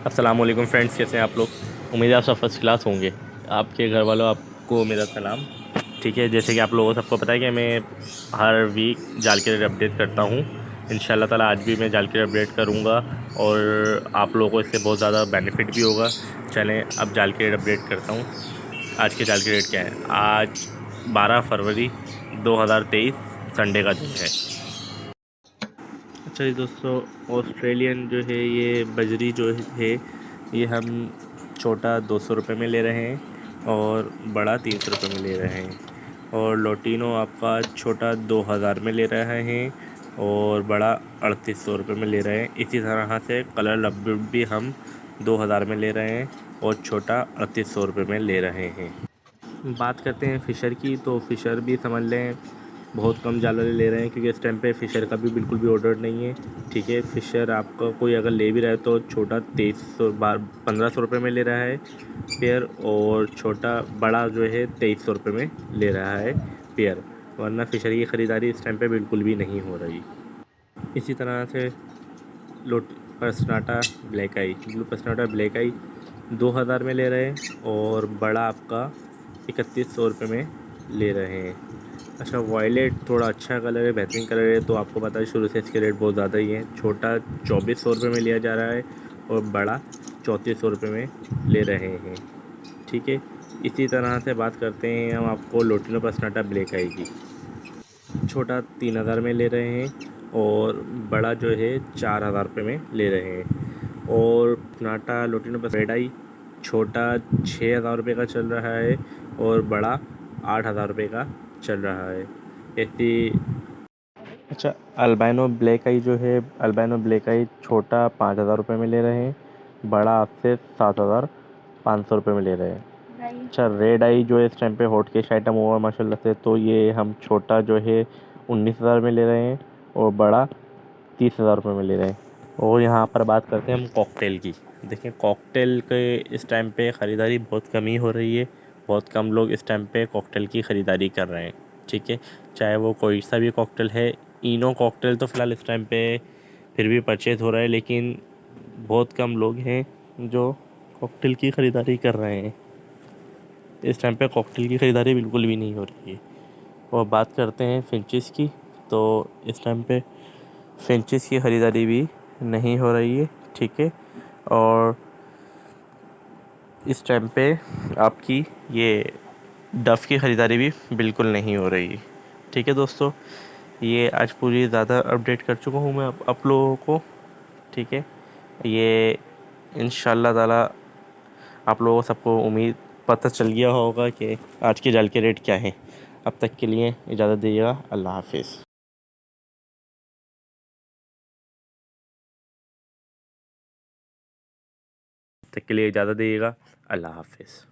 अस्सलाम वालेकुम फ्रेंड्स, कैसे हैं आप लोग। उम्मीद है आप सब फर्स्ट क्लास होंगे। आपके घर वालों आपको मेरा सलाम। ठीक है, जैसे कि आप लोगों को सबको पता है कि मैं हर वीक जाल के रेट अपडेट करता हूँ। इंशाल्लाह ताला आज भी मैं जाल के रेट अपडेट करूँगा और आप लोगों को इससे बहुत ज़्यादा बेनिफिट भी होगा। चलें अब जाल के रेट अपडेट करता हूँ। आज के जाल के रेट क्या है। आज 12 फरवरी 2023 संडे का दिन है। अच्छा जी दोस्तों, ऑस्ट्रेलियन जो है ये बजरी जो है ये हम छोटा 200 रुपये में ले रहे हैं और बड़ा 300 रुपये में ले रहे हैं। और लोटिनो आपका छोटा 2000 में ले रहे हैं और बड़ा 3800 रुपये में ले रहे हैं। इसी तरह से कलर लब्बुड भी हम 2000 में ले रहे हैं और छोटा 3800 रुपये में ले रहे हैं। बात करते हैं फ़िशर की, तो फ़िशर भी समझ लें बहुत कम जाल वाले ले रहे हैं, क्योंकि इस टाइम पे फ़िशर का भी बिल्कुल भी ऑर्डर नहीं है। ठीक है, फ़िशर आपका कोई अगर ले भी रहा है तो छोटा 1500 रुपये में ले रहा है पेयर, और छोटा बड़ा जो है 2300 रुपये में ले रहा है पेयर। वरना फ़िशर की ख़रीदारी इस टाइम पे बिल्कुल भी नहीं हो रही। इसी तरह से लोट पर्सनाटा ब्लैक आई, ब्लू पर्सनाटा ब्लैक आई 2000 में ले रहे हैं और बड़ा आपका 3100 रुपये में ले रहे हैं। अच्छा, वॉयलेट थोड़ा अच्छा कलर है, बेहतरीन कलर है, तो आपको पता है शुरू से इसके रेट बहुत ज़्यादा ही हैं। छोटा 2400 रुपये में लिया जा रहा है और बड़ा 3400 रुपये में ले रहे हैं। ठीक है, इसी तरह से बात करते हैं हम आपको लोटिनो पर्सनाटा ब्लैक आई की। छोटा 3000 में ले रहे हैं और बड़ा जो है 4000 रुपये में ले रहे हैं। और नाटा लोटिनो बस रेड आई छोटा 6000 रुपये का चल रहा है और बड़ा 8000 रुपये का चल रहा है। ऐसी अच्छा, अल्बाइनो ब्लैक आई जो है, अल्बाइनो ब्लैक आई छोटा 5000 रुपये में ले रहे हैं, बड़ा आपसे 7500 रुपये में ले रहे हैं। अच्छा, रेड आई जो है इस टाइम पे हॉट केश आइटम हुआ माशाल्लाह से, तो ये हम छोटा जो है 19,000 में ले रहे हैं और बड़ा 30,000 रुपये में ले रहे हैं। और यहाँ पर बात करते हैं हम कॉकटेल की। देखिए, कॉकटेल के इस टाइम पे ख़रीदारी बहुत कम ही हो रही है। बहुत कम लोग इस टाइम पे कॉकटेल की ख़रीदारी कर रहे हैं। ठीक है, चाहे वो कोई सा भी कॉकटेल है। इनो कॉकटेल तो फ़िलहाल इस टाइम पे फिर भी परचेज़ हो रहा है, लेकिन बहुत कम लोग हैं जो कॉकटेल की ख़रीदारी कर रहे हैं। इस टाइम पे कॉकटेल की ख़रीदारी बिल्कुल भी नहीं हो रही है। और बात करते हैं फिंचेस की, तो इस टाइम पे फिंचेस की ख़रीदारी भी नहीं हो रही है। ठीक है, और इस टाइम पे आपकी ये डफ़ की ख़रीदारी भी बिल्कुल नहीं हो रही है। ठीक है दोस्तों, ये आज पूरी ज़्यादा अपडेट कर चुका हूँ मैं आप लोगों को। ठीक है, ये इंशाल्लाह ताला आप लोगों को सबको उम्मीद पता चल गया होगा कि आज के जाल के रेट क्या हैं। अब तक के लिए इजाज़त दीजिएगा। अल्लाह हाफिज़। तक के लिए इजाज़त दीजिएगा। अल्लाह हाफिज़।